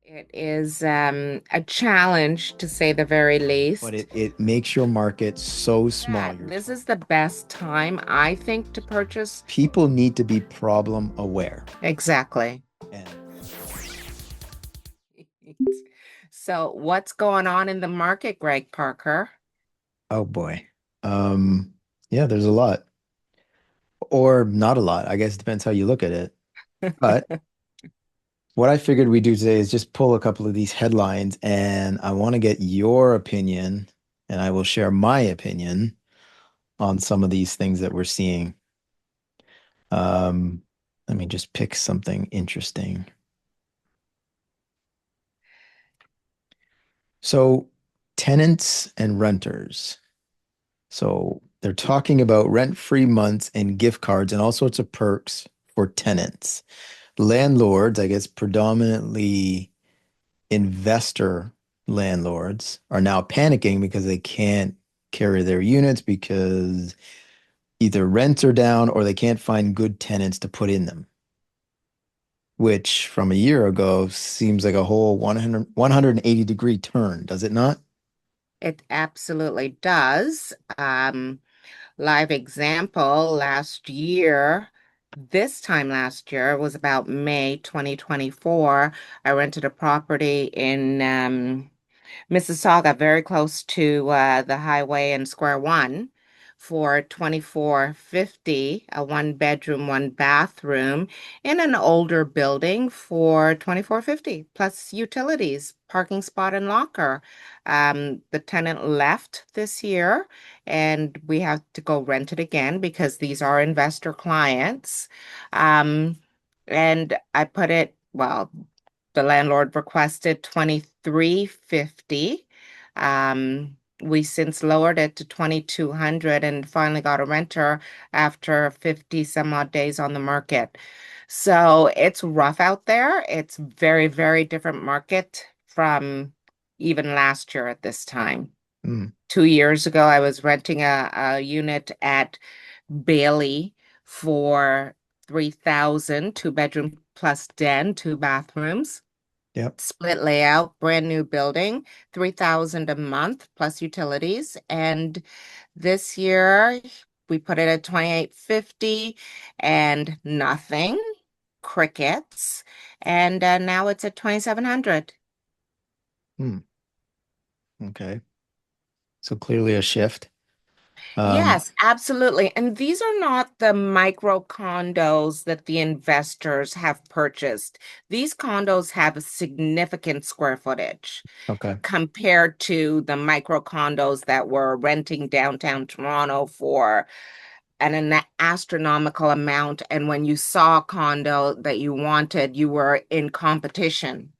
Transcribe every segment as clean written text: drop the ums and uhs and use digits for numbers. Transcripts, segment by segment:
It is a challenge to say the very but least. it makes your market so small. Yeah, this is the best time, I think, to purchase. People need to be problem aware. Exactly. And So, what's going on in the market, Greg Parker? oh boy. Um, yeah, there's a lot. Or not a lot. I guess it depends how you look at it. But what I figured we'd do today is just pull a couple of these headlines, and I want to get your opinion, and I will share my opinion on some of these things that we're seeing. Um, Let me just pick something interesting. So, tenants and renters. So, they're talking about rent-free months and gift cards and all sorts of perks for tenants. Landlords, I guess predominantly investor landlords, are now panicking because they can't carry their units because either rents are down or they can't find good tenants to put in them, which from a year ago seems like a whole 180-degree turn, does it not? It absolutely does. Live example last year, this time last year was about May 2024. I rented a property in Mississauga, very close to the highway and Square One for 2450, a one bedroom, one bathroom in an older building for 2450 plus utilities, parking spot and locker. The tenant left this year and we have to go rent it again because these are investor clients. Um, and I put it, well, the landlord requested 2350. We since lowered it to 2200 and finally got a renter after 50 some odd days on the market. So it's rough out there. It's very, very different market from even last year at this time. Hmm. 2 years ago, I was renting a unit at Bailey for 3,000, two-bedroom plus den, two bathrooms, Yep. split layout, brand new building, 3,000 a month plus utilities. And this year we put it at 2,850 and nothing, crickets. And now it's at 2,700. Hmm. Okay. So clearly a shift. Um, Yes, absolutely. And these are not the micro condos that the investors have purchased. These condos have a significant square footage okay. compared to the micro condos that were renting downtown Toronto for an astronomical amount. And when you saw a condo that you wanted, you were in competition.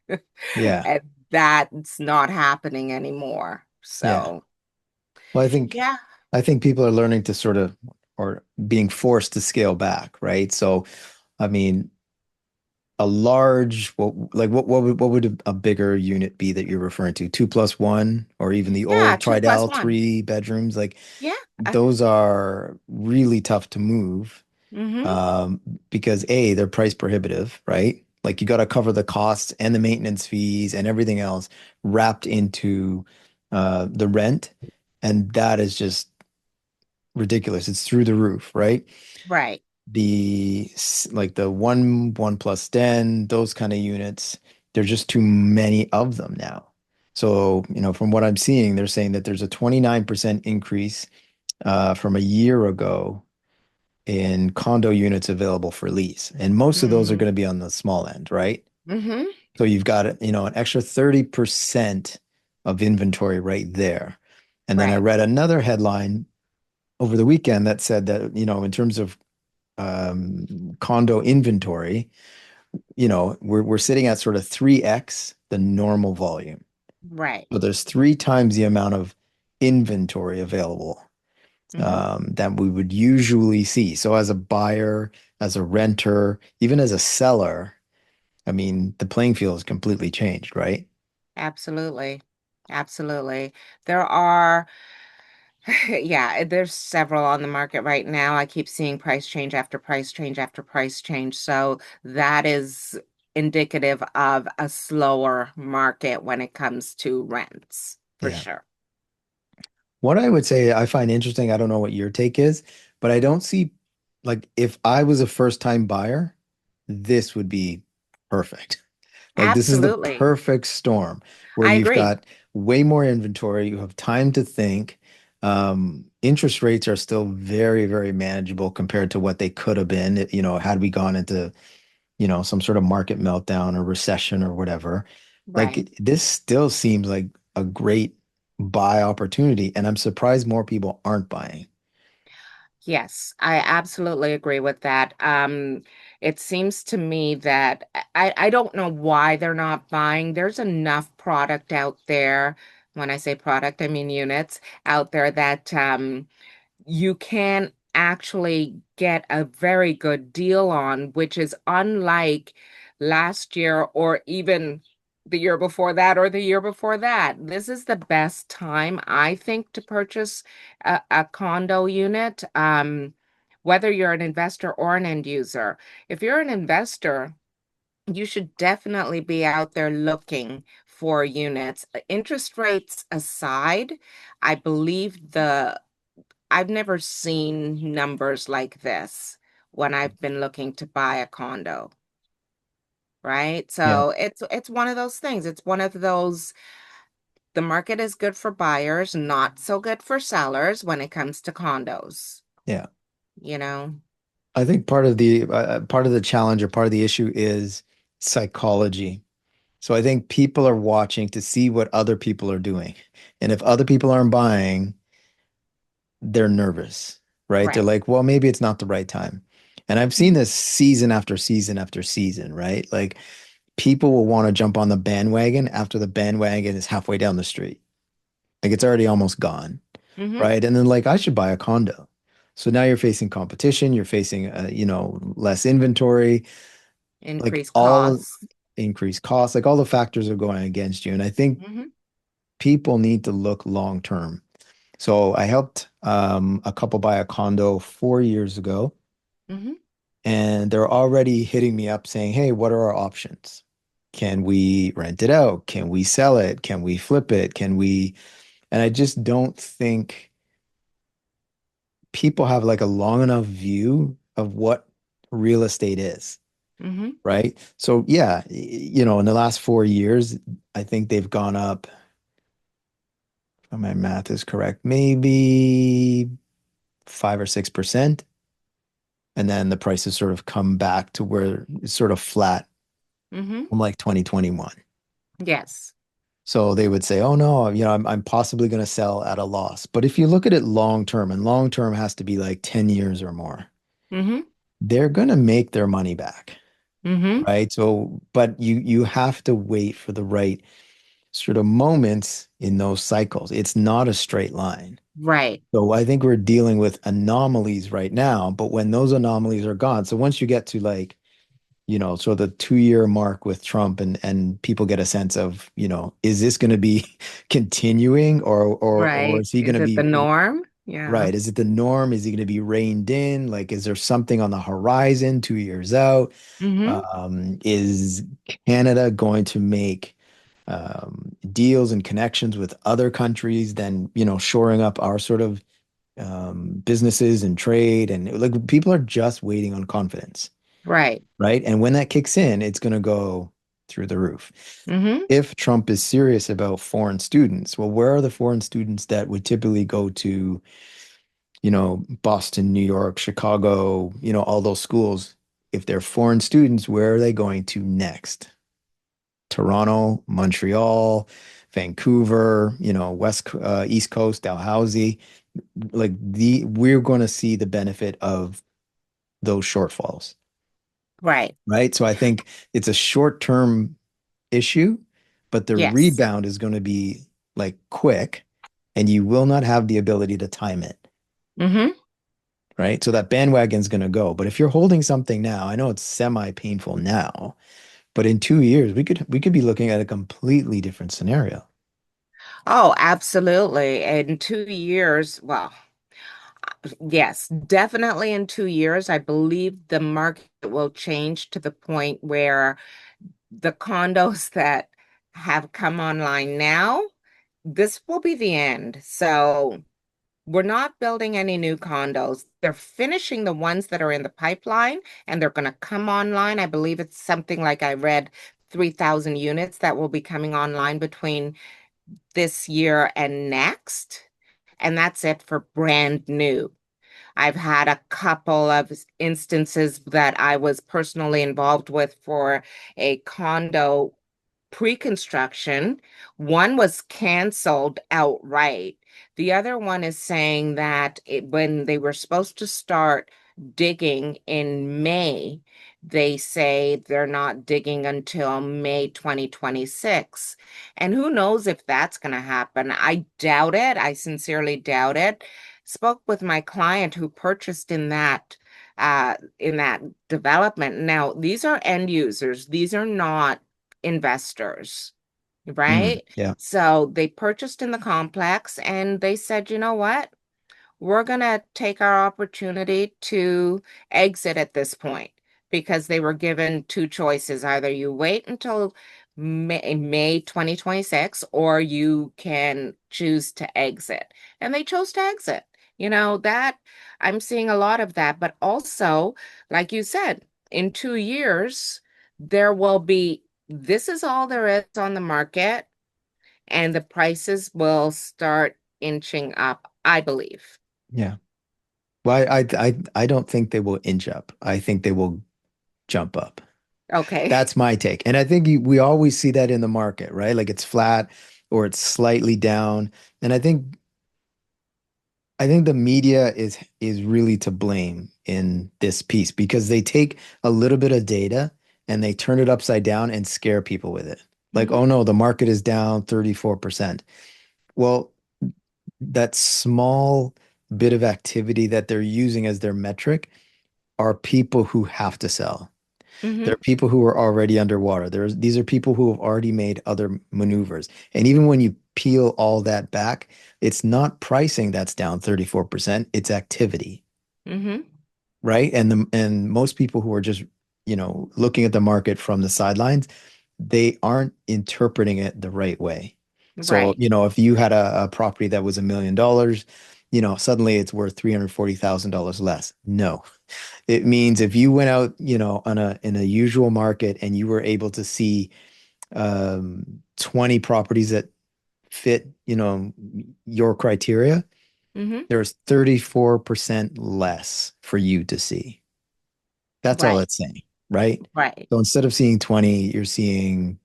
Yeah. And that's not happening anymore. Yeah. So, Well, yeah. I think people are learning to sort of or being forced to scale back, right? So, I mean, a large what would a bigger unit be that you're referring to? Two plus one, or even the Yeah, old two plus Tridel one. 3 bedrooms? Like Yeah. those are really tough to move Mm-hmm. um, because A, they're price prohibitive, right? Like you got to cover the costs and the maintenance fees and everything else wrapped into the rent, and that is just ridiculous. It's through the roof, right? Right. Like the one plus 10, those kind of units, there's just too many of them now. So, from what I'm seeing, they're saying that there's a 29% increase from a year ago in condo units available for lease. And most of those are going Mm-hmm. to be on the small end, right? Mm-hmm. So you've got, an extra 30% of inventory right there. And then I Right. read another headline over the weekend that said that, in terms of condo inventory, we're sitting at sort of 3x the normal volume. Right. So there's 3 times the amount of inventory available Mm-hmm. that we would usually see. So as a buyer, as a renter, even as a seller, I mean, the playing field has completely changed, right? Absolutely. Absolutely. There are, yeah, there's several on the market right now. I keep seeing price change after price change after price change. So that is indicative of a slower market when it comes to rents, for Yeah. sure. What I would say I find interesting, I don't know what your take is, but I don't see like if I was a first time buyer, this would be perfect. Like this is the Absolutely. perfect storm where I you've agree. got way more inventory, you have time to think. Interest rates are still very, very manageable compared to what they could have been, had we gone into, some sort of market meltdown or recession or whatever. Like Right. this still seems like a great buy opportunity, and I'm surprised more people aren't buying. Yes, I absolutely agree with that. It seems to me that I don't know why they're not buying. There's enough product out there. When I say product, I mean units out there that you can actually get a very good deal on, which is unlike last year or even the year before that or the year before that. This is the best time, I think, to purchase a condo unit, whether you're an investor or an end user. If you're an investor, you should definitely be out there looking for units. Interest rates aside, I believe I've never seen numbers like this when I've been looking to buy a condo, right? Yeah, So it's one of those things. It's one of those, the market is good for buyers, not so good for sellers when it comes to condos, yeah. you know? I think part of the challenge or part of the issue is psychology. So I think people are watching to see what other people are doing. And if other people aren't buying, they're nervous, right? They're Right. like, well, maybe it's not the right time. And I've seen Mhm. this season after season after season, right? Like people will want to jump on the bandwagon after the bandwagon is halfway down the street. Like it's already almost gone, Mm-hmm. right? And then like I should buy a condo. So now you're facing competition, you're facing less inventory, like Increased all costs. increased costs, like all the factors are going against you. And I think Mm-hmm. people need to look long term. So I helped a couple buy a condo 4 years ago, Mm-hmm. and they're already hitting me up saying, "Hey, what are our options? Can we rent it out? Can we sell it? Can we flip it? Can we?" And I just don't think people have like a long enough view of what real estate is, Mm-hmm. right? So yeah, in the last 4 years, I think they've gone up, if my math is correct, maybe 5 or 6%. And then the prices sort of come back to where it's sort of flat Mm-hmm. from like 2021. Yes. So they would say, oh no, I'm possibly going to sell at a loss. But if you look at it long term, and long term has to be like 10 years or more, Mm-hmm. they're going to make their money back, Mm-hmm. right? So, but you have to wait for the right sort of moments in those cycles. It's not a straight line. Right. So I think we're dealing with anomalies right now, but when those anomalies are gone, so once you get to like, so the 2 year mark with Trump and people get a sense of, is this going to be continuing or Right. is he going Is to it be the norm? Yeah. right? Is it the norm? Is he going to be reined in? Like, is there something on the horizon 2 years out? Mm-hmm. Is Canada going to make deals and connections with other countries than, shoring up our sort of businesses and trade? And like people are just waiting on confidence, Right. right? And when that kicks in, it's going to go through the roof. Mm-hmm. If Trump is serious about foreign students, well, where are the foreign students that would typically go to, Boston, New York, Chicago, all those schools? If they're foreign students, where are they going to next? Toronto, Montreal, Vancouver, East Coast, Dalhousie. Like we're going to see the benefit of those shortfalls, Right. right? So I think it's a short-term issue, but the Yes. rebound is going to be like quick, and you will not have the ability to time it, Mm-hmm. right? So that bandwagon's going to go. But if you're holding something now, I know it's semi-painful now, but in 2 years, we could be looking at a completely different scenario. Oh, absolutely. In 2 years, well, yes, definitely in 2 years, I believe the market will change to the point where the condos that have come online now, this will be the end. So we're not building any new condos. They're finishing the ones that are in the pipeline and they're going to come online. I believe it's something like I read 3,000 units that will be coming online between this year and next. And that's it for brand new. I've had a couple of instances that I was personally involved with for a condo pre-construction. One was canceled outright. The other one is saying that when they were supposed to start digging in May, they say they're not digging until May 2026. And who knows if that's going to happen? I doubt it. I sincerely doubt it. Spoke with my client who purchased in that development. Now, these are end users. These are not investors, Mm, right? yeah. So they purchased in the complex and they said, you know what? We're going to take our opportunity to exit at this point because they were given two choices. Either you wait until May 2026 or you can choose to exit. And they chose to exit. You know, that I'm seeing a lot of that. But also, like you said, in 2 years, there will be this is all there is on the market, and the prices will start inching up, I believe. Yeah. Well, I don't think they will inch up. I think they will jump up. Okay. That's my take. And I think we always see that in the market, right? Like it's flat or it's slightly down. And I think the media is really to blame in this piece because they take a little bit of data and they turn it upside down and scare people with it. Like, Mm-hmm. oh no, the market is down 34%. Well, that small bit of activity that they're using as their metric are people who have to sell. There Mm-hmm. are people who are already underwater. These are people who have already made other maneuvers. And even when you peel all that back, it's not pricing that's down 34%, it's activity, Mm-hmm. right? And most people who are just, looking at the market from the sidelines, they aren't interpreting it the right way. So, Right. if you had a property that was $1 million, suddenly it's worth $340,000 less. No, it means if you went out, in a usual market and you were able to see 20 properties that fit, your criteria, Mm-hmm. there's 34% less for you to see. That's all Right. it's saying, right? Right. So instead of seeing 20, you're seeing,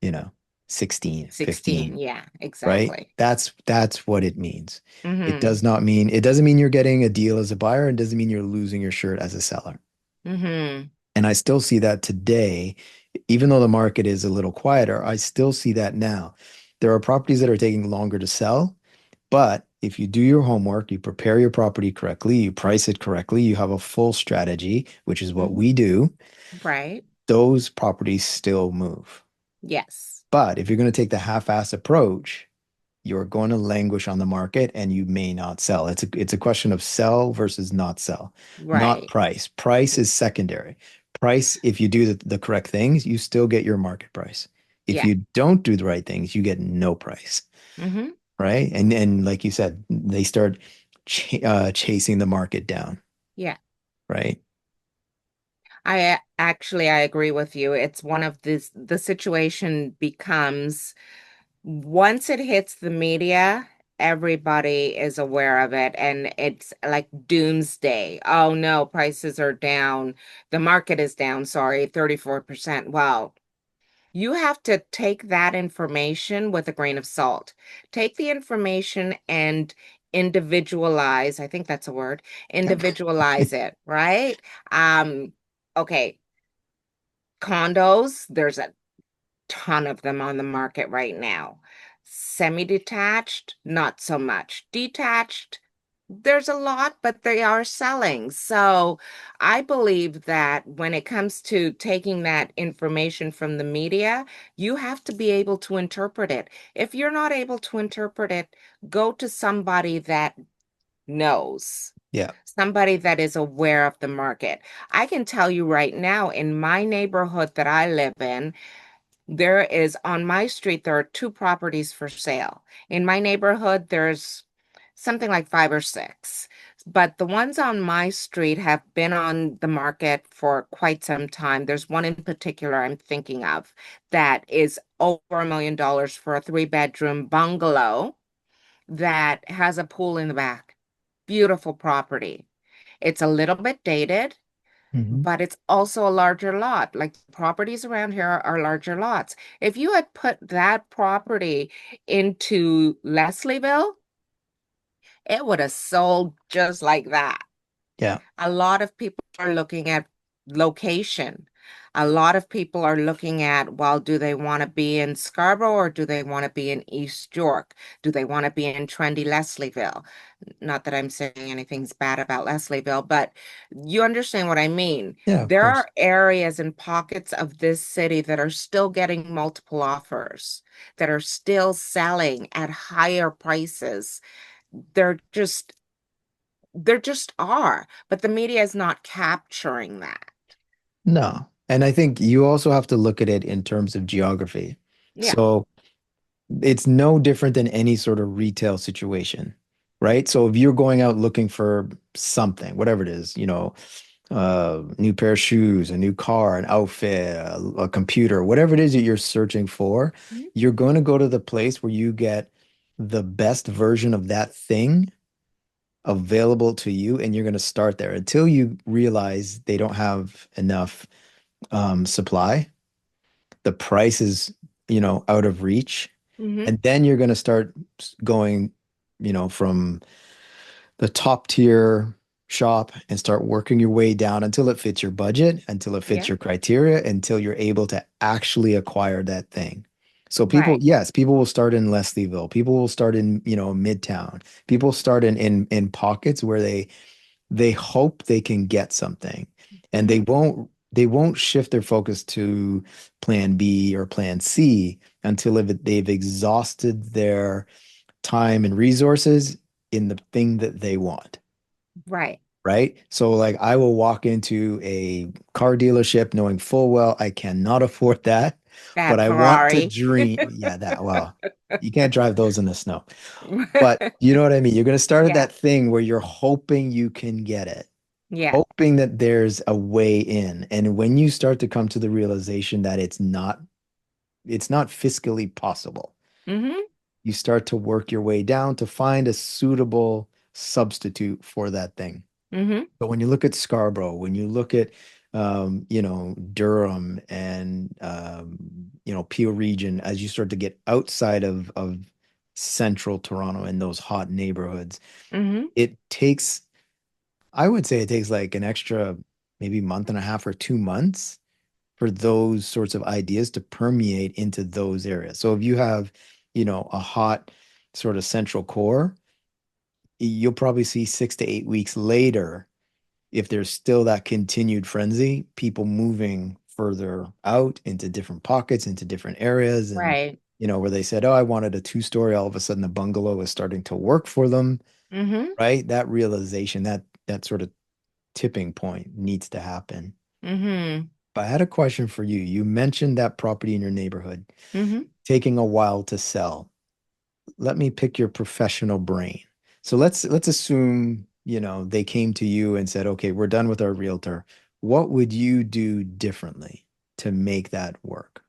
you know, 16, 16. 15, Yeah, right? exactly. That's what it means. Mm-hmm. It doesn't mean you're getting a deal as a buyer. It doesn't mean you're losing your shirt as a seller. Mm-hmm. And I still see that today, even though the market is a little quieter, I still see that now. There are properties that are taking longer to sell, but if you do your homework, you prepare your property correctly, you price it correctly, you have a full strategy, which is what Mm-hmm. we do, Right. those properties still move. Yes. But if you're going to take the half-ass approach, you're going to languish on the market and you may not sell. It's a question of sell versus not sell, not Right. price. Price is secondary. Price, if you do the correct things, you still get your market price. If Yeah. you don't do the right things, you get no price, Mm-hmm. right? And like you said, they start chasing the market down, Yeah. right? I agree with you. It's one of the situation becomes once it hits the media, everybody is aware of it and it's like doomsday. Oh no, prices are down. The market is down, sorry, 34%. Wow. You have to take that information with a grain of salt. Take the information and individualize, I think that's a word, individualize it, right? Um, okay, condos, there's a ton of them on the market right now. Semi-detached, not so much. Detached, there's a lot, but they are selling. So I believe that when it comes to taking that information from the media, you have to be able to interpret it. If you're not able to interpret it, go to somebody that knows. Yeah. somebody that is aware of the market. I can tell you right now, in my neighborhood that I live in, there is on my street, there are two properties for sale. In my neighborhood, there's something like five or six. But the ones on my street have been on the market for quite some time. There's one in particular I'm thinking of that is over $1 million for a three-bedroom bungalow that has a pool in the back. Beautiful property. It's a little bit dated, Hmm. but it's also a larger lot. Like properties around here are larger lots. If you had put that property into Leslieville, it would have sold just like that. Yeah. A lot of people are looking at location. A lot of people are looking at, well, do they want to be in Scarborough or do they want to be in East York? Do they want to be in trendy Leslieville? Not that I'm saying anything's bad about Leslieville, but you understand what I mean. Yeah, of There course. are areas and pockets of this city that are still getting multiple offers, that are still selling at higher prices. They're just there just are, but the media is not capturing that. No. And I think you also have to look at it in terms of geography. Yeah. So it's no different than any sort of retail situation, right? So if you're going out looking for something, whatever it is, new pair of shoes, a new car, an outfit, a computer, whatever it is that you're searching for, Mhm. you're going to go to the place where you get the best version of that thing available to you, and you're going to start there until you realize they don't have enough supply. The price is, out of reach. Hmm. And then you're going to start going, from the top tier shop and start working your way down until it fits your budget, until it fits Yeah. your criteria, until you're able to actually acquire that thing. So people, Right. yes, people will start in Leslieville. People will start in, Midtown. People start in pockets where they hope they can get something, and Hmm. they won't shift their focus to plan B or plan C until they've exhausted their time and resources in the thing that they want, Right. right? So like I will walk into a car dealership knowing full well I cannot afford that, but That I want to Ferrari. dream. Yeah, that, well, you can't drive those in the snow. But you know what I mean? You're going to start at Yeah. that thing where you're hoping you can get it, Yeah. hoping that there's a way in. And when you start to come to the realization that it's not fiscally possible, Hmm. you start to work your way down to find a suitable substitute for that thing. Hmm. But when you look at Scarborough, when you look at Durham and Peel region, as you start to get outside of central Toronto and those hot neighborhoods, Hmm. it takes, I would say it takes like an extra maybe month and a half or 2 months for those sorts of ideas to permeate into those areas. So if you have, a hot sort of central core, you'll probably see 6 to 8 weeks later, if there's still that continued frenzy, people moving further out into different pockets, into different areas, and Right. where they said, "Oh, I wanted a two-story," all of a sudden the bungalow is starting to work for them, Hmm. right? That realization, that sort of tipping point needs to happen. Hmm. But I had a question for you. You mentioned that property in your neighborhood Hmm. taking a while to sell. Let me pick your professional brain. So let's assume, they came to you and said, "Okay, we're done with our realtor." What would you do differently to make that work?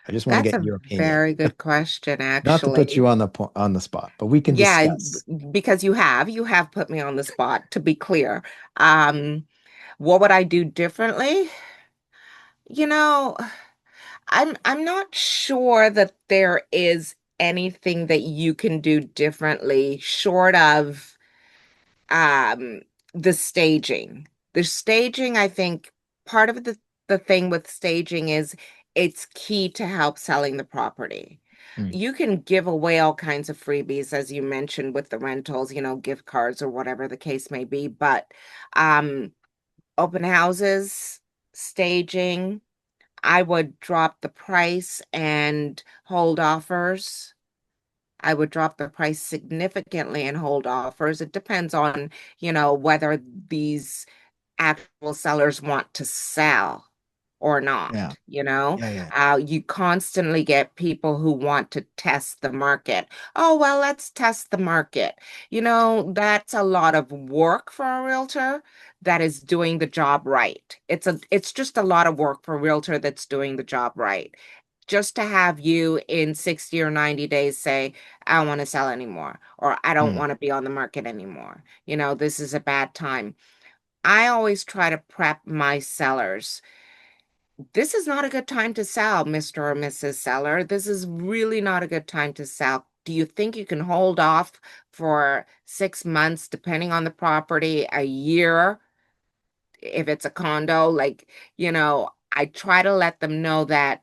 I just want to That's get a your opinion. very good question, Not to put you actually. on the spot, but we can Yeah, discuss. because you have put me on the spot, to be clear. Um, what would I do differently? You know, I'm not sure that there is anything that you can do differently short of um the staging. The staging, I think part of the thing with staging is it's key to help selling the property. Mm, You can give away all kinds of freebies, as you mentioned, with the rentals, gift cards or whatever the case may be, but um open houses, staging, I would drop the price and hold offers. I would drop the price significantly and hold offers. It depends on, whether these actual sellers want to sell or not. Yeah. Yeah. Yeah. You constantly get people who want to test the market. Oh, well, let's test the market. That's a lot of work for a realtor that is doing the job right. It's just a lot of work for a realtor that's doing the job right. Just to have you in 60 or 90 days say, I don't want to sell anymore, or I don't Mm, want to be on the market anymore. This is a bad time. I always try to prep my sellers. This is not a good time to sell, Mr. or Mrs. Seller. This is really not a good time to sell. Do you think you can hold off for 6 months, depending on the property, a year, if it's a condo? I try to let them know that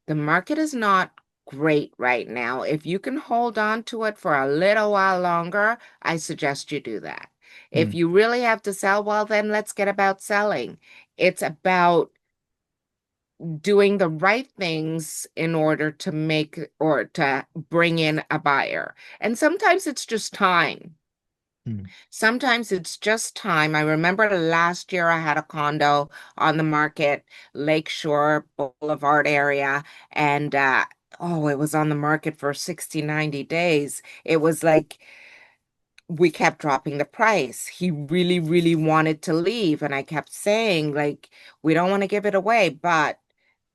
the market is not great right now. If you can hold on to it for a little while longer, I suggest you do that. If mm, you really have to sell, well, then let's get about selling. It's about doing the right things in order to make or to bring in a buyer. And sometimes it's just time. mm. Sometimes it's just time. I remember last year I had a condo on the market, Lakeshore Boulevard area, and oh, it was on the market for 60, 90 days. It was like we kept dropping the price. He really, really wanted to leave, and I kept saying, like, we don't want to give it away, but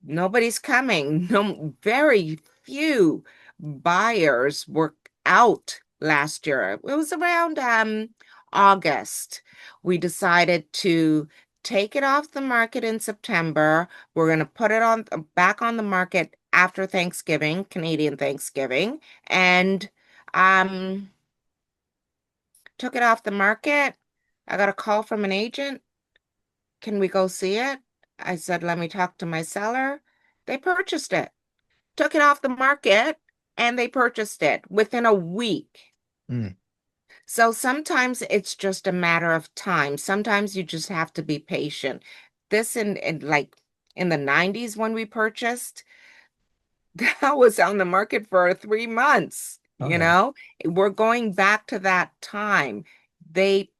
nobody's coming. No, very few buyers were out last year. It was around August. We decided to take it off the market in September. We're going to put it on back on the market after Thanksgiving, Canadian Thanksgiving, and um took it off the market. I got a call from an agent. Can we go see it? I said, let me talk to my seller. They purchased it, took it off the market, and they purchased it within a week. Mm. So sometimes it's just a matter of time. Sometimes you just have to be patient. This in like in the 90s when we purchased, that was on the market for 3 months, Oh yeah. We're going back to that time.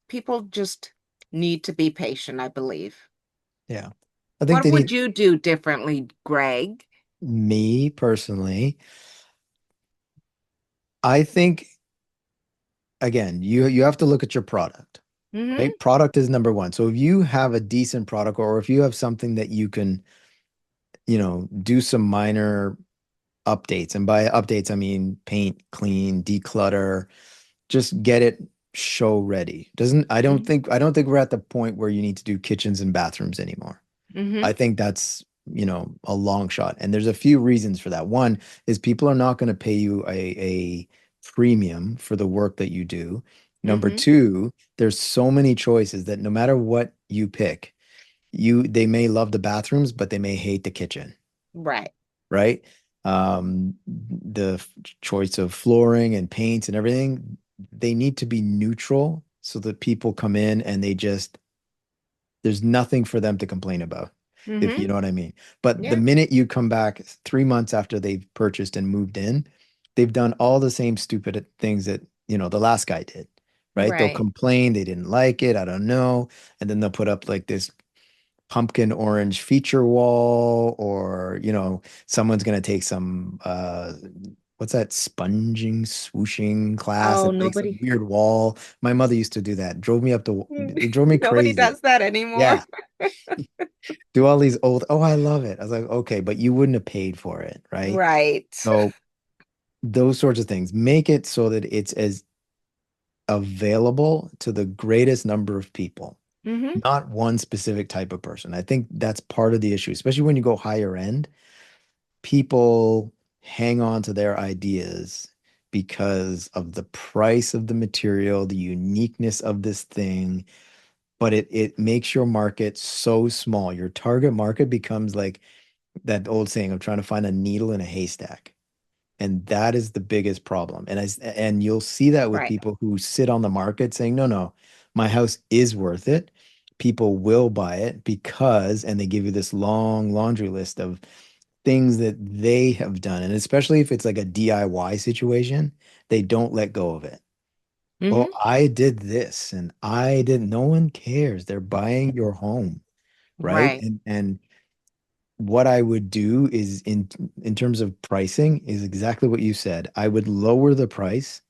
People just need to be patient, I believe. Yeah. I think What they would need you do differently, Greg? me personally. I think again, you have to look at your product, Mm-hmm. right? Product is number one. So if you have a decent product or if you have something that you can, do some minor updates, and by updates I mean paint, clean, declutter, just get it show ready. Doesn't Mm-hmm. I don't think we're at the point where you need to do kitchens and bathrooms anymore. Mm-hmm. I think that's, a long shot. And there's a few reasons for that. One is people are not going to pay you a premium for the work that you do. Number Mm-hmm. two, there's so many choices that no matter what you pick, they may love the bathrooms, but they may hate the kitchen, Right. right? The choice of flooring and paints and everything, they need to be neutral so that people come in and there's nothing for them to complain about, if Mm-hmm. you know what I mean. But the Yeah. minute you come back 3 months after they've purchased and moved in, they've done all the same stupid things that, the last guy did, right? They'll Right. complain they didn't like it, I don't know. And then they'll put up like this pumpkin orange feature wall, or, someone's going to take some, what's that sponging, swooshing class Oh, and make some nobody. weird wall. My mother used to do that. It drove me Nobody crazy. does that anymore. Yeah, do all these old, oh, I love it. I was like, okay, but you wouldn't have paid for it, right? Right. So those sorts of things make it so that it's as available to the greatest number of people, Mm-hmm. not one specific type of person. I think that's part of the issue, especially when you go higher end. People hang on to their ideas because of the price of the material, the uniqueness of this thing, but it makes your market so small. Your target market becomes like that old saying of trying to find a needle in a haystack. And that is the biggest problem. And you'll see that with Right. people who sit on the market saying, no, no, my house is worth it. People will buy it because, and they give you this long laundry list of things that they have done. And especially if it's like a DIY situation, they don't let go of it. Oh, Hmm. I did this and I didn't, no one cares. They're buying your home, right? Right. And what I would do is in terms of pricing is exactly what you said. I would lower the price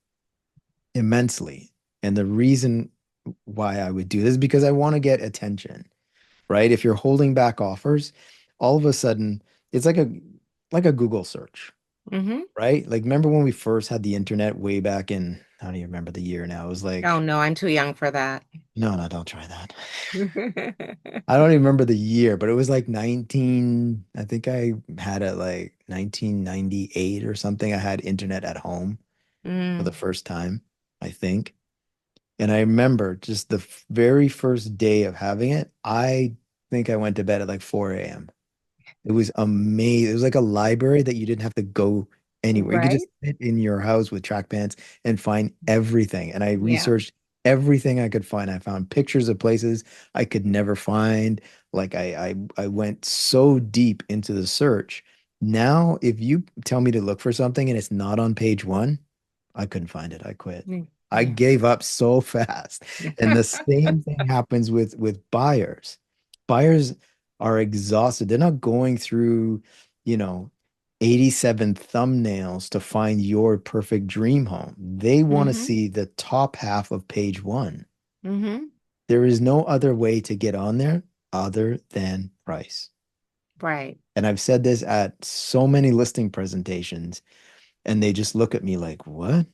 immensely. And the reason why I would do this is because I want to get attention, right? If you're holding back offers, all of a sudden it's like a Google search, Hmm. right? Like remember when we first had the internet way back in, I don't even remember the year now. It was Oh like, no, I'm too young for that. no, no, don't try that. I don't even remember the year, but it was like 19, I think I had it like 1998 or something. I had internet at home for the Mm, first time, I think. And I remember just the very first day of having it, I think I went to bed at like 4 a.m. It was amazing. It was like a library that you didn't have to go anywhere. You could right? just sit in your house with track pants and find everything. And I Yeah. researched everything I could find. I found pictures of places I could never find. Like I went so deep into the search. Now, if you tell me to look for something and it's not on page one, I couldn't find it. I quit. Mm, I yeah. gave up so fast. And the same thing happens with buyers. Buyers are exhausted. They're not going through, you know, 87 thumbnails to find your perfect dream home. They want to Hmm. see the top half of page one. Hmm. There is no other way to get on there other than price. Right. And I've said this at so many listing presentations, and they just look at me like, what?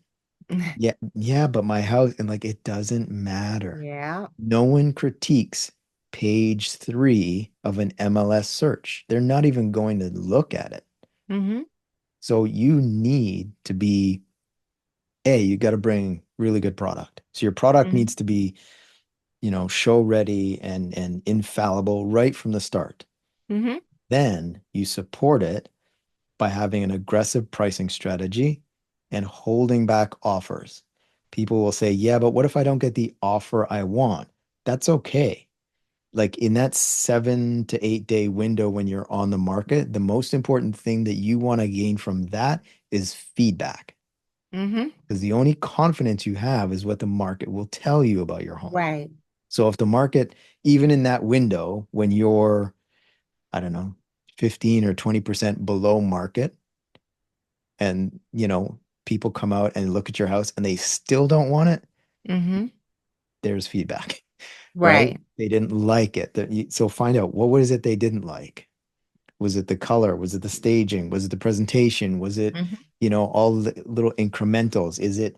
Yeah, yeah, but my house, and like, it doesn't matter. Yeah. No one critiques page three of an MLS search. They're not even going to look at it. Hmm. So you need to be, you got to bring really good product. So your product Hmm. needs to be, show ready and infallible right from the start. Hmm. Then you support it by having an aggressive pricing strategy and holding back offers. People will say, yeah, but what if I don't get the offer I want? That's okay. Like in that 7 to 8 day window when you're on the market, the most important thing that you want to gain from that is feedback. Hmm. Because the only confidence you have is what the market will tell you about your home. Right. So if the market, even in that window, when you're, I don't know, 15 or 20% below market, and people come out and look at your house and they still don't want it, Hmm. there's feedback, right? Right. They didn't like it. So find out what was it they didn't like. Was it the color? Was it the staging? Was it the presentation? Was it, Hmm. all the little incrementals? Is it,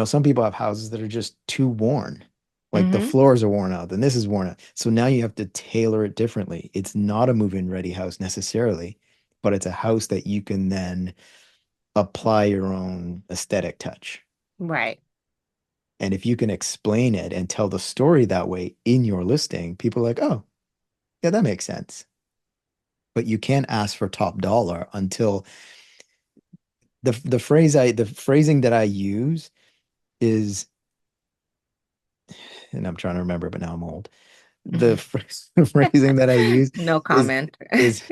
some people have houses that are just too worn. Like the Hmm. floors are worn out, and this is worn out. So now you have to tailor it differently. It's not a move-in ready house necessarily, but it's a house that you can then apply your own aesthetic touch. Right. And if you can explain it and tell the story that way in your listing, people are like, oh, yeah, that makes sense. But you can't ask for top dollar until the phrasing that I use is, and I'm trying to remember, but now I'm old. The phrasing that I use No is comment. is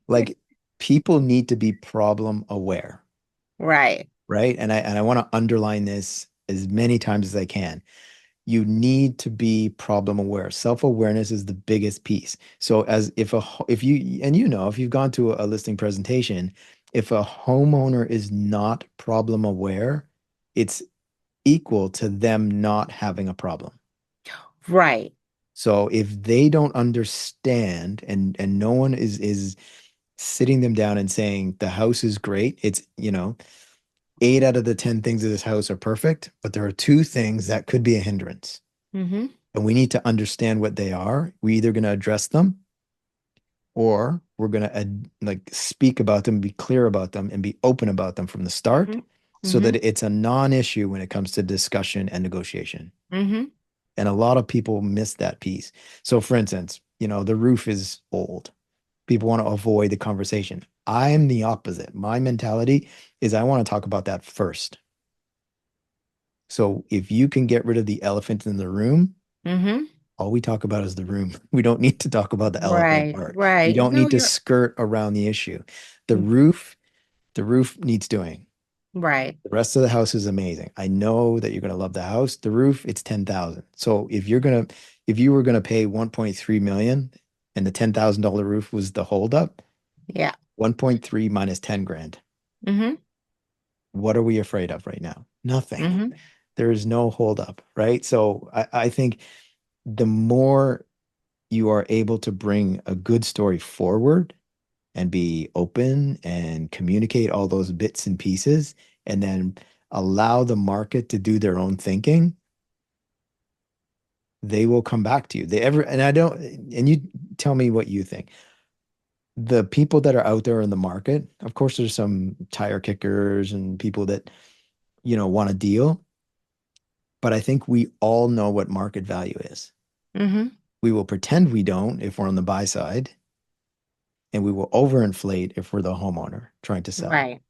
like people need to be problem aware, Right. right? And I want to underline this as many times as I can. You need to be problem aware. Self-awareness is the biggest piece. So as if you and if you've gone to a listing presentation, if a homeowner is not problem aware, it's equal to them not having a problem. Right. So if they don't understand and no one is sitting them down and saying the house is great, it's, 8 out of the 10 things of this house are perfect, but there are two things that could be a hindrance. Hmm. And we need to understand what they are. We're either going to address them or we're going to like speak about them, be clear about them, and be open about them from the start Hmm. so Hmm. that it's a non-issue when it comes to discussion and negotiation. Hmm. And a lot of people miss that piece. So, for instance, the roof is old. People want to avoid the conversation. I'm the opposite. My mentality is I want to talk about that first. So, if you can get rid of the elephant in the room, Hmm. all we talk about is the room. We don't need to talk about the elephant Right. part. We Right. don't No, need to you're skirt around the issue. The roof, the roof needs doing. Right. The rest of the house is amazing. I know that you're going to love the house. The roof, it's 10,000. So if you were going to pay 1.3 million and the $10,000 roof was the holdup, Yeah. 1.3 minus 10 grand. Mm-hmm. What are we afraid of right now? Nothing. Mm-hmm. There is no holdup, right? So I think the more you are able to bring a good story forward and be open and communicate all those bits and pieces and then allow the market to do their own thinking, they will come back to you. They ever, and I don't, and you tell me what you think. The people that are out there in the market, of course, there's some tire kickers and people that, want a deal, but I think we all know what market value is. Mm-hmm. We will pretend we don't if we're on the buy side, and we will overinflate if we're the homeowner trying to sell. Right.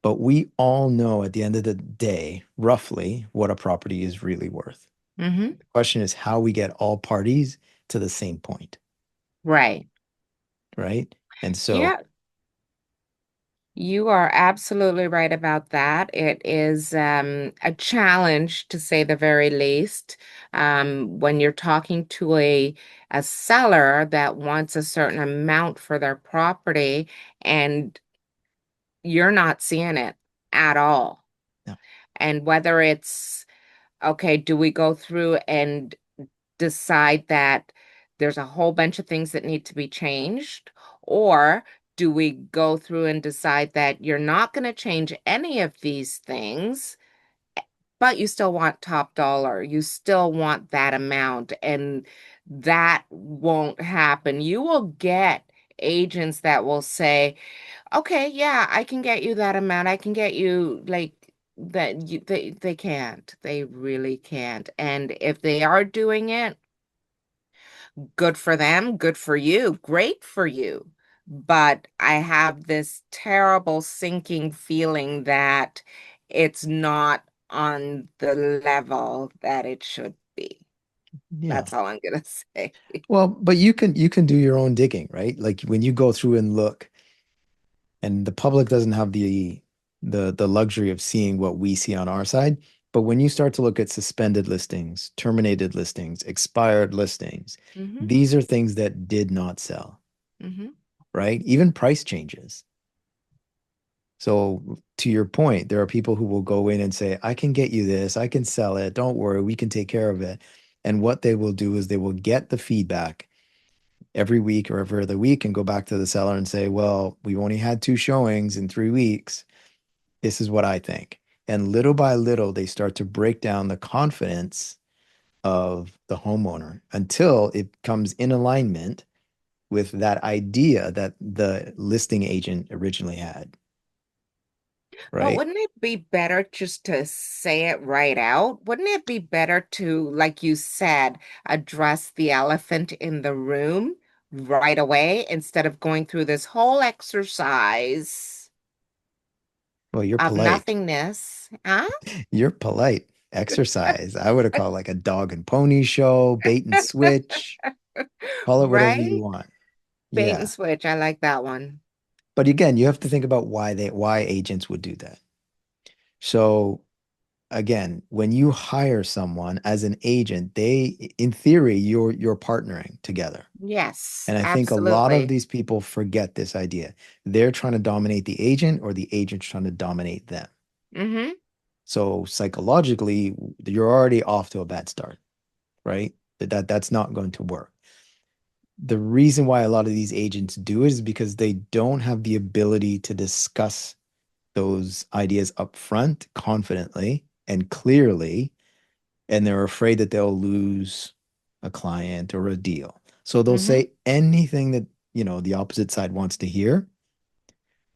But we all know at the end of the day, roughly, what a property is really worth. Mm-hmm. The question is how we get all parties to the same point, Right. right? And so, Yeah, you are absolutely right about that. It is a challenge, to say the very least, when you're talking to a seller that wants a certain amount for their property and you're not seeing it at all. no, And whether it's, okay, do we go through and decide that there's a whole bunch of things that need to be changed? Or do we go through and decide that you're not going to change any of these things, but you still want top dollar? You still want that amount, and that won't happen. You will get agents that will say, okay, yeah, I can get you that amount. I can get you like that. They can't. They really can't. And if they are doing it, good for them, good for you, great for you. But I have this terrible sinking feeling that it's not on the level that it should be. yeah. That's all I'm gonna say. Well, but you can do your own digging, right? Like when you go through and look, and the public doesn't have the luxury of seeing what we see on our side. But when you start to look at suspended listings, terminated listings, expired listings, Hmm. these are things that did not sell, Hmm. right? Even price changes. So to your point, there are people who will go in and say, I can get you this, I can sell it, don't worry, we can take care of it. And what they will do is they will get the feedback every week or every other week and go back to the seller and say, well, we've only had 2 showings in 3 weeks. This is what I think. And little by little, they start to break down the confidence of the homeowner until it comes in alignment with that idea that the listing agent originally had, But right? wouldn't it be better just to say it right out? Wouldn't it be better to, like you said, address the elephant in the room right away instead of going through this whole exercise Well, you're of polite. nothingness? Huh? You're polite. Exercise. I would have called like a dog and pony show, bait and switch, call it whatever you Right? want. Bait and Yeah. switch. I like that one. But again, you have to think about why agents would do that. So again, when you hire someone as an agent, in theory, you're partnering together. Yes, And I think a lot of absolutely. these people forget this idea. They're trying to dominate the agent or the agent's trying to dominate them. Mm-hmm. So psychologically, you're already off to a bad start, right? That's not going to work. The reason why a lot of these agents do it is because they don't have the ability to discuss those ideas up front confidently and clearly, and they're afraid that they'll lose a client or a deal. So they'll Mm-hmm. say anything that, the opposite side wants to hear.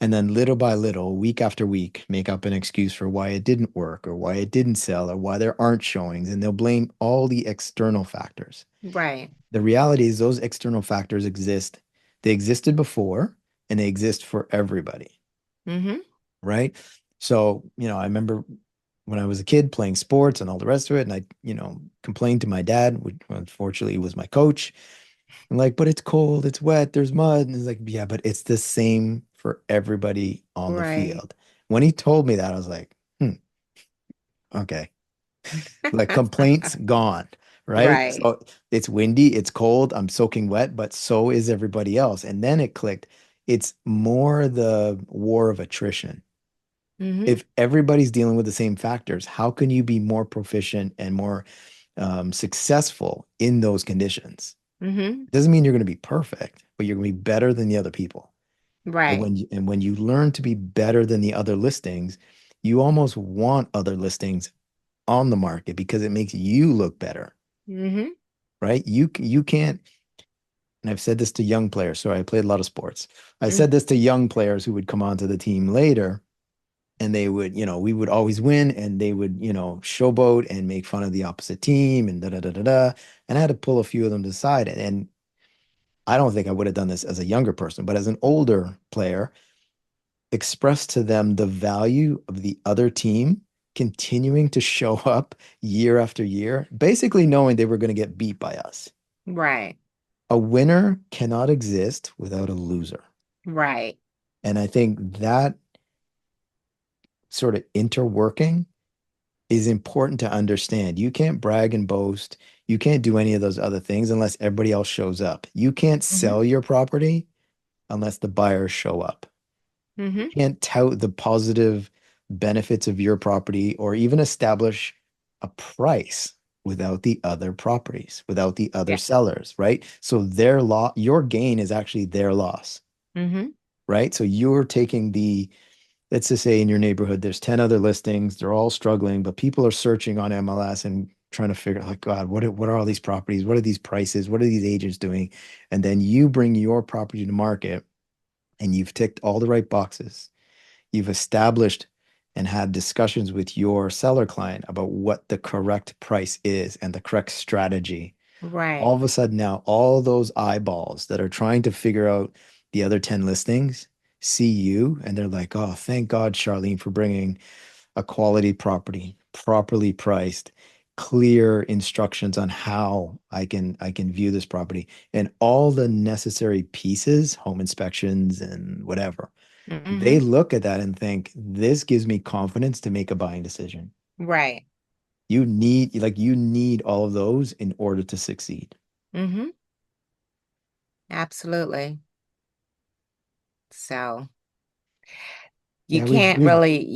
And then little by little, week after week, make up an excuse for why it didn't work or why it didn't sell or why there aren't showings. And they'll blame all the external factors. Right. The reality is those external factors exist. They existed before and they exist for everybody, Mm-hmm. right? So, I remember when I was a kid playing sports and all the rest of it, and I, complained to my dad, which unfortunately was my coach. And like, but it's cold, it's wet, there's mud. And it's like, yeah, but it's the same for everybody on the Right. field. When he told me that, I was like, okay. Like complaints gone, right? Right. So it's windy, it's cold, I'm soaking wet, but so is everybody else. And then it clicked. It's more the war of attrition. Mm-hmm. If everybody's dealing with the same factors, how can you be more proficient and more successful in those conditions? Mm-hmm. It doesn't mean you're going to be perfect, but you're going to be better than the other people. And Right. when you learn to be better than the other listings, you almost want other listings on the market because it makes you look better, Mm-hmm. right? You can't, and I've said this to young players. So I played a lot of sports. I said Mm-hmm. this to young players who would come onto the team later, and they would, we would always win, and they would, showboat and make fun of the opposite team and da da da da da. And I had to pull a few of them to the side, and I don't think I would have done this as a younger person, but as an older player, express to them the value of the other team continuing to show up year after year, basically knowing they were going to get beat by us. Right. A winner cannot exist without a loser. Right. And I think that sort of interworking is important to understand. You can't brag and boast. You can't do any of those other things unless everybody else shows up. You can't Mm-hmm. sell your property unless the buyers show up. You Mm-hmm. can't tout the positive benefits of your property or even establish a price without the other properties, without the other Yeah. sellers, right? So their loss, your gain is actually their loss, Mm-hmm. right? So you're taking let's just say in your neighborhood, there's 10 other listings, they're all struggling, but people are searching on MLS and trying to figure out, like, God, what are all these properties? What are these prices? What are these agents doing? And then you bring your property to market and you've ticked all the right boxes. You've established and had discussions with your seller client about what the correct price is and the correct strategy. All Right. of a sudden now, all those eyeballs that are trying to figure out the other 10 listings see you and they're like, oh, thank God, Charlene, for bringing a quality property, properly priced, clear instructions on how I can view this property and all the necessary pieces, home inspections and whatever. They Mm-hmm. look at that and think, this gives me confidence to make a buying decision. Right. You need all of those in order to succeed. Mm-hmm. Absolutely. So Yeah, we've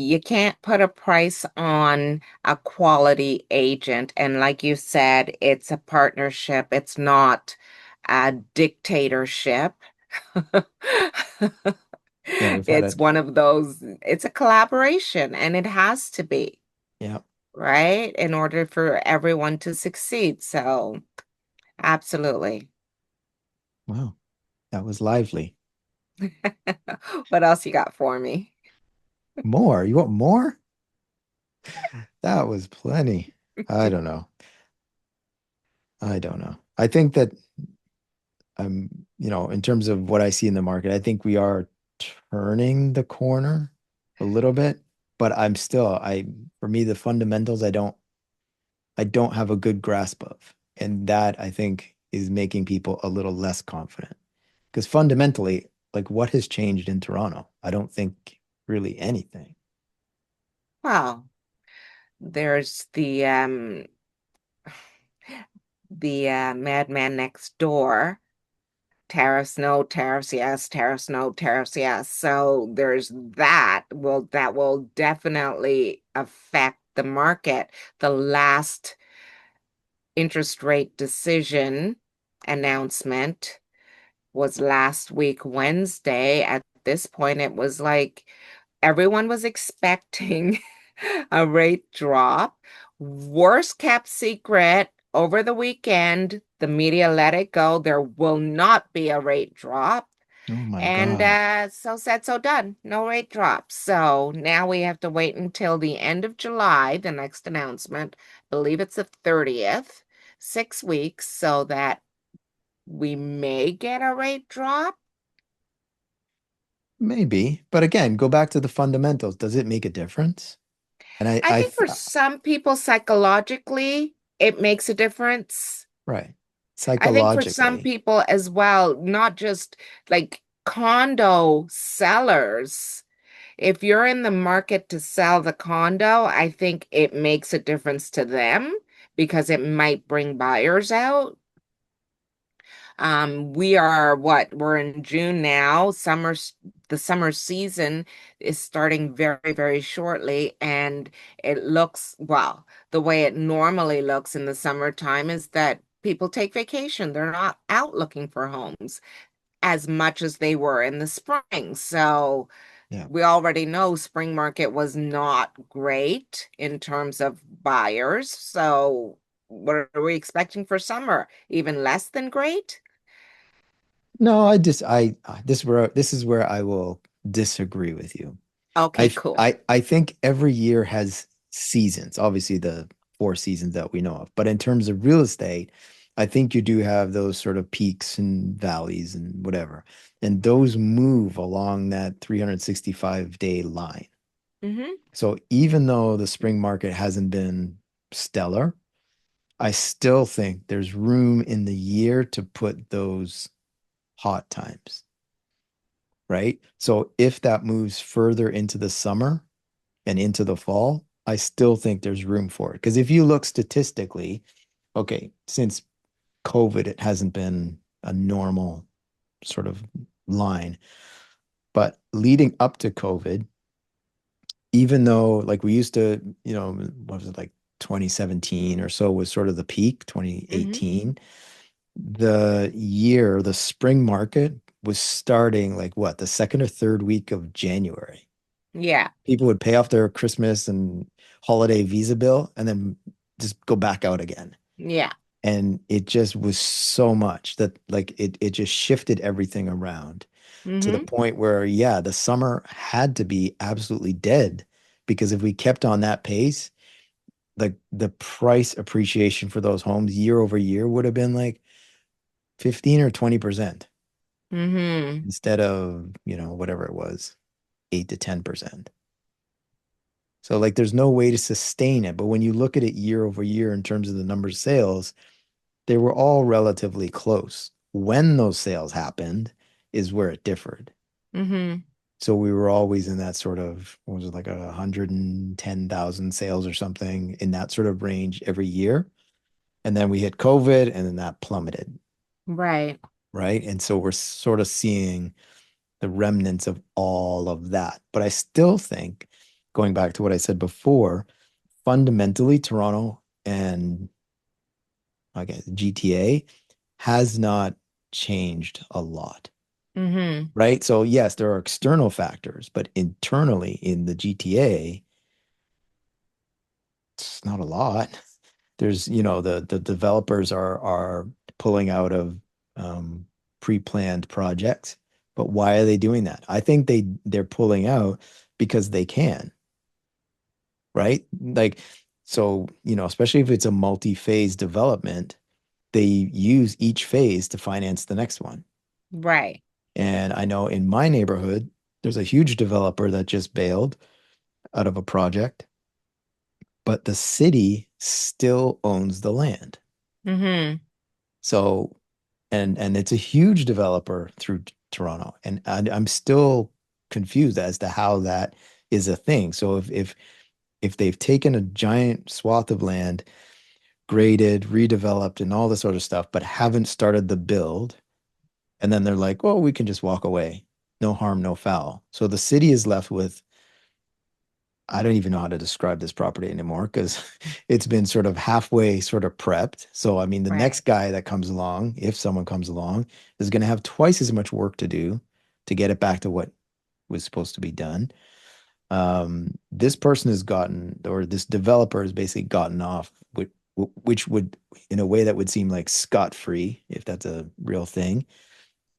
you can't put a price on a quality agent. And like you said, it's a partnership. It's not a dictatorship. yeah, we've had It's it. one of those, it's a collaboration and it has to be, Yeah. right? In order for everyone to succeed. So, absolutely. Wow. That was lively. What else you got for me? More? You want more? That was plenty. I don't know. I don't know. I think that in terms of what I see in the market, I think we are turning the corner a little bit, but for me, the fundamentals, I don't have a good grasp of. And that I think is making people a little less confident. Because fundamentally, like what has changed in Toronto? I don't think really anything. Well, there's the madman next door. Tariffs no, tariffs yes, tariffs no, tariffs yes. So there's that will definitely affect the market. The last interest rate decision announcement was last week Wednesday. At this point, it was like everyone was expecting a rate drop. Worst kept secret over the weekend. The media let it go. There will not be a rate drop. Oh my And God. so said, so done. No rate drop. So now we have to wait until the end of July, the next announcement. I believe it's the 30th, 6 weeks, so that we may get a rate drop. Maybe. But again, go back to the fundamentals. Does it make a difference? And I think for some people, psychologically, it makes a difference. right. I think for some Psychologically, people as well, not just like condo sellers, if you're in the market to sell the condo, I think it makes a difference to them because it might bring buyers out. We are what? We're in June now. The summer season is starting very, very shortly, and it looks, well, the way it normally looks in the summertime is that people take vacation. They're not out looking for homes as much as they were in the spring. So Yeah. we already know spring market was not great in terms of buyers. So what are we expecting for summer? Even less than great? No, this is where I will disagree with you. Okay, cool. I think every year has seasons, obviously the four seasons that we know of. But in terms of real estate, I think you do have those sort of peaks and valleys and whatever. And those move along that 365-day line. Hmm. So even though the spring market hasn't been stellar, I still think there's room in the year to put those hot times, right? So if that moves further into the summer and into the fall, I still think there's room for it. Because if you look statistically, okay, since COVID, it hasn't been a normal sort of line. But leading up to COVID, even though like we used to, what was it like 2017 or so was sort of the peak, Hmm. 2018, the spring market was starting like what, the second or third week of January. Yeah. People would pay off their Christmas and holiday visa bill and then just go back out again. Yeah. And it just was so much that like it just shifted everything around to the Hmm. point where, yeah, the summer had to be absolutely dead because if we kept on that pace, the price appreciation for those homes year over year would have been like 15 or 20% Hmm. instead of, whatever it was, 8 to 10%. So like there's no way to sustain it. But when you look at it year over year in terms of the number of sales, they were all relatively close. When those sales happened is where it differed. Hmm. So we were always in that sort of, what was it, like 110,000 sales or something in that sort of range every year. And then we hit COVID and then that plummeted, Right. right? And so we're sort of seeing the remnants of all of that. But I still think, going back to what I said before, fundamentally, Toronto and I guess GTA has not changed a lot, Hmm. right? So yes, there are external factors, but internally in the GTA, it's not a lot. There's, the developers are pulling out of um, pre-planned projects, but why are they doing that? I think they're pulling out because they can, right? Like, so, especially if it's a multi-phase development, they use each phase to finance the next one. Right. And I know in my neighborhood, there's a huge developer that just bailed out of a project, but the city still owns the land. Hmm. So, and it's a huge developer through Toronto, and I'm still confused as to how that is a thing. So if they've taken a giant swath of land, graded, redeveloped, and all this sort of stuff, but haven't started the build, and then they're like, "Well, we can just walk away. No harm, no foul." So the city is left with, I don't even know how to describe this property anymore because it's been sort of halfway sort of prepped. So, I mean, the next Right. guy that comes along, if someone comes along, is going to have twice as much work to do to get it back to what was supposed to be done. This person has gotten, or this developer has basically gotten off, which would, in a way, that would seem like scot-free, if that's a real thing.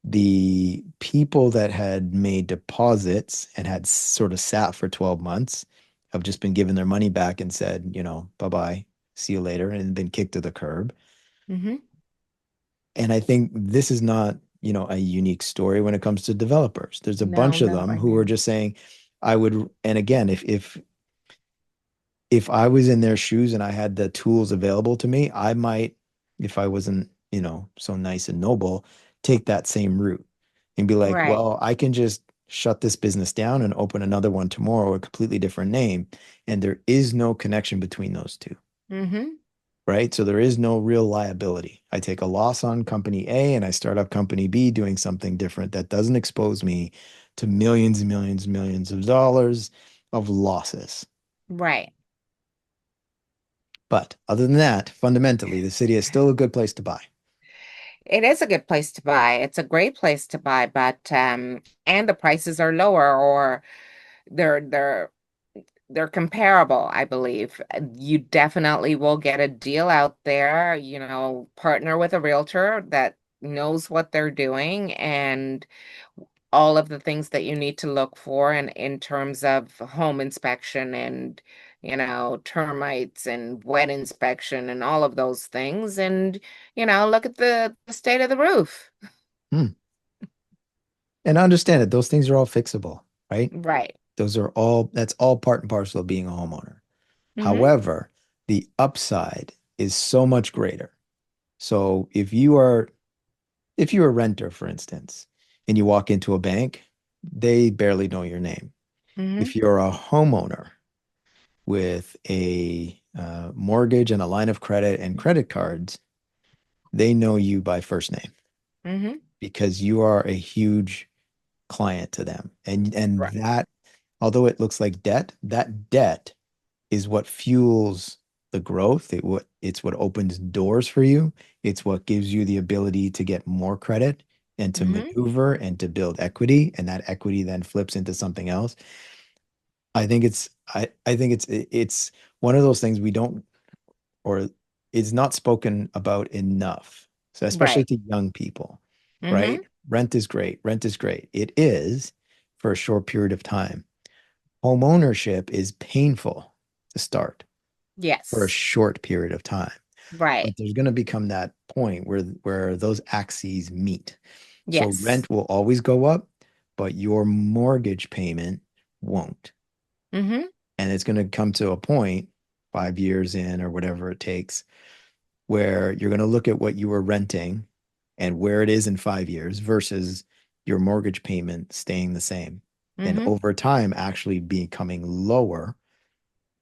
The people that had made deposits and had sort of sat for 12 months have just been given their money back and said, bye-bye, see you later, and been kicked to the curb. Hmm. And I think this is not, a unique story when it comes to developers. There's a No, bunch of no, them I who are know. just saying, I would, and again, if I was in their shoes and I had the tools available to me, I might, if I wasn't, so nice and noble, take that same route. and be like, Right. well, I can just shut this business down and open another one tomorrow, a completely different name. And there is no connection between those two, Mm-hmm. right? So there is no real liability. I take a loss on company A and I start up company B doing something different that doesn't expose me to millions and millions and millions of dollars of losses. Right. But other than that, fundamentally, the city is still a good place to buy. It is a good place to buy. It's a great place to buy, but and the prices are lower or they're they're they're comparable, I believe. You definitely will get a deal out there, partner with a realtor that knows what they're doing and all of the things that you need to look for in terms of home inspection and termites and wet inspection and all of those things and look at the state of the roof. Hmm. And understand it, those things are all fixable, right? Right. That's all part and parcel of being a homeowner. Mm-hmm. However, the upside is so much greater. So if you're a renter, for instance, and you walk into a bank, they barely know your name. Mm-hmm. If you're a homeowner with a mortgage and a line of credit and credit cards, they know you by first name Mm-hmm. because you are a huge client to them. And Right. that, although it looks like debt, that debt is what fuels the growth. It's what opens doors for you. It's what gives you the ability to get more credit and to Mm-hmm. maneuver and to build equity, and that equity then flips into something else. I think it's one of those things we don't or it's not spoken about enough. So especially Right. to young people, Mm-hmm. right? Rent is great. Rent is great. It is for a short period of time. Home ownership is painful to start for a Yes. short period of time. Right. But there's going to become that point where those axes meet. So Yes. rent will always go up, but your mortgage payment won't. Mm-hmm. And it's going to come to a point 5 years in or whatever it takes where you're going to look at what you were renting and where it is in 5 years versus your mortgage payment staying the same. And Mm-hmm. over time, actually becoming lower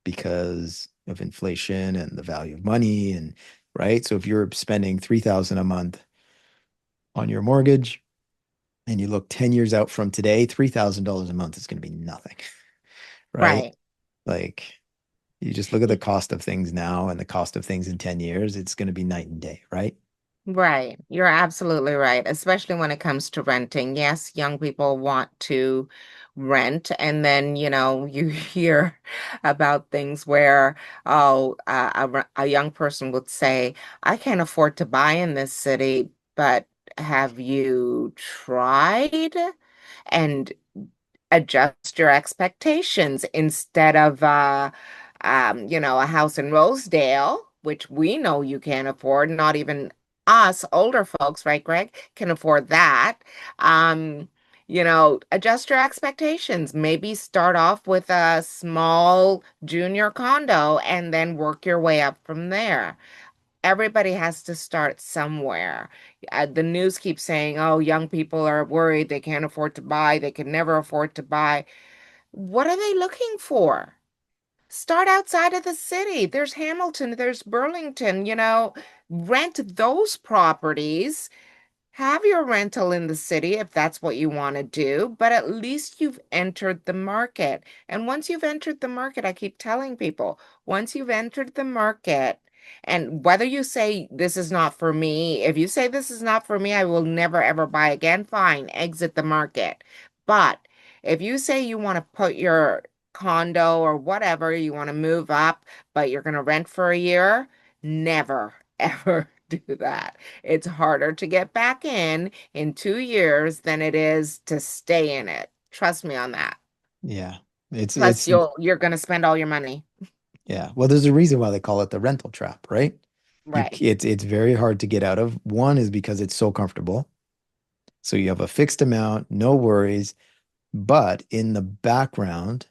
because of inflation and the value of money. And right. So if you're spending 3,000 a month on your mortgage and you look 10 years out from today, $3,000 a month is going to be nothing. Right. Right. Like you just look at the cost of things now and the cost of things in 10 years, it's going to be night and day. Right. Right. You're absolutely right, especially when it comes to renting. Yes, young people want to rent, and then, you hear about things where, oh, a young person would say, I can't afford to buy in this city, but have you tried? And adjust your expectations instead of a house in Rosedale, which we know you can't afford, not even us older folks, right, Greg, can afford that. Um, adjust your expectations. Maybe start off with a small junior condo and then work your way up from there. Everybody has to start somewhere. The news keeps saying, oh, young people are worried they can't afford to buy, they can never afford to buy. What are they looking for? Start outside of the city. There's Hamilton, there's Burlington, rent those properties. Have your rental in the city if that's what you want to do, but at least you've entered the market. And once you've entered the market, I keep telling people, once you've entered the market, and whether you say this is not for me, if you say this is not for me, I will never ever buy again, fine, exit the market. But if you say you want to put your condo or whatever, you want to move up, but you're going to rent for a year, never, ever do that. It's harder to get back in 2 years than it is to stay in it. Trust me on that. Yeah. Plus, It's you're gonna spend all your money. yeah. Well, there's a reason why they call it the rental trap, right? Right. It's very hard to get out of. One is because it's so comfortable. So you have a fixed amount, no worries, but in the background,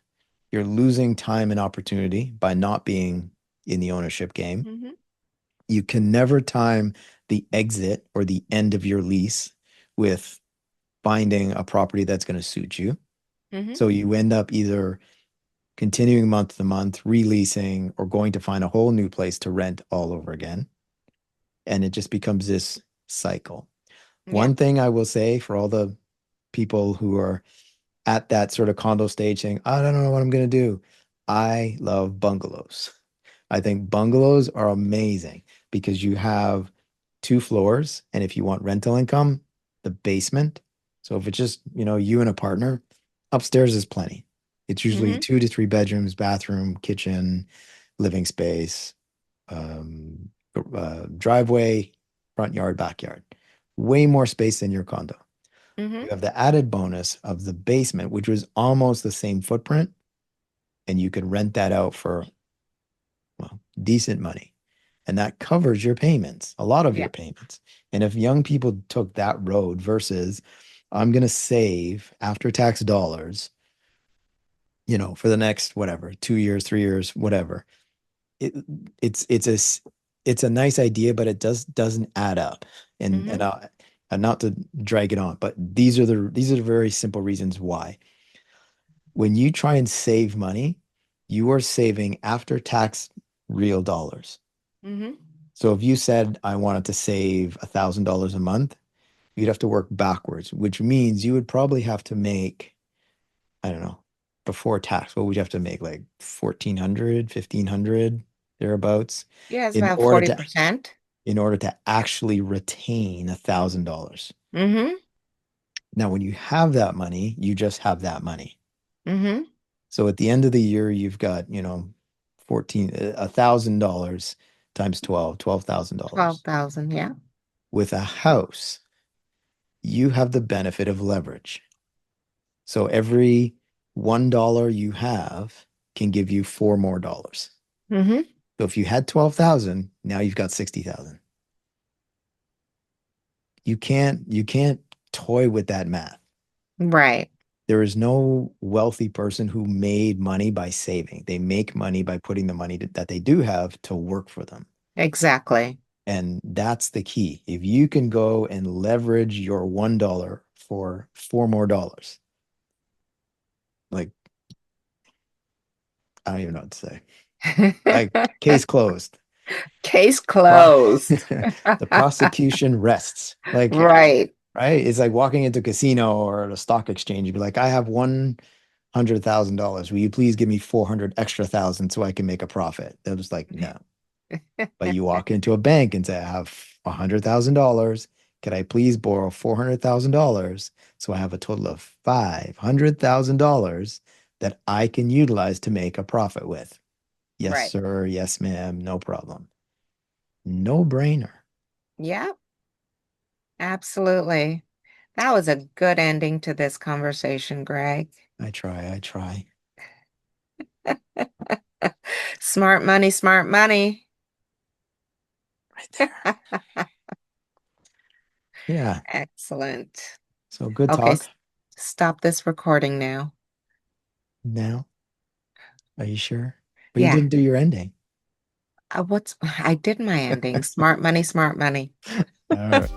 you're losing time and opportunity by not being in the ownership game. Hmm. You can never time the exit or the end of your lease with finding a property that's going to suit you. Mm-hmm. So you end up either continuing month to month, releasing, or going to find a whole new place to rent all over again. And it just becomes this cycle. Yeah. One thing I will say for all the people who are at that sort of condo stage saying, I don't know what I'm going to do. I love bungalows. I think bungalows are amazing because you have two floors. And if you want rental income, the basement. So if it's just, you and a partner, upstairs is plenty. It's usually Mm-hmm. 2 to 3 bedrooms, bathroom, kitchen, living space, um, driveway, front yard, backyard. Way more space than your condo. Mm-hmm. You have the added bonus of the basement, which was almost the same footprint, and you could rent that out for, well, decent money. And that covers your payments, a lot of Yeah. your payments. And if young people took that road versus I'm going to save after tax dollars, for the next whatever, 2 years, 3 years, whatever. It, it's a nice idea, but it doesn't add up. And Mm-hmm. and I, and not to drag it on, but these are the very simple reasons why. When you try and save money, you are saving after tax real dollars. Mm-hmm. So if you said I wanted to save $1,000 a month, you'd have to work backwards, which means you would probably have to make, I don't know, before tax, what would you have to make? Like 1,400, 1,500 thereabouts Yeah, it's in about order to 40%. in order to actually retain $1,000. Mm-hmm. Now, when you have that money, you just have that money. Mm-hmm. So at the end of the year, you've got, 1,000 dollars times 12,000 dollars. 12,000. Yeah. With a house, you have the benefit of leverage. So every $1 you have can give you four more dollars. Mm-hmm. So if you had 12,000, now you've got 60,000. You can't toy with that math. Right. There is no wealthy person who made money by saving. They make money by putting the money that they do have to work for them. Exactly. And that's the key. If you can go and leverage your $1 for four more dollars, like, I don't even know what to say. Like, case closed. Case Pro- closed. the prosecution rests. Like, Right. right? It's like walking into a casino or a stock exchange. You'd be like, I have $100,000. Will you please give me 400 extra thousand so I can make a profit? It was like, no. But you walk into a bank and say, I have $100,000. Could I please borrow $400,000 so I have a total of $500,000 that I can utilize to make a profit with? Yes, Right. sir. Yes, ma'am. No problem. No brainer. Yeah, absolutely. That was a good ending to this conversation, Greg. I try. I try. Smart money, smart money. Right there. Yeah. Excellent. So good Okay, talk. stop this recording now. Now, are you sure? But you Yeah. didn't do your ending. I did my ending. Smart money, smart money. All right.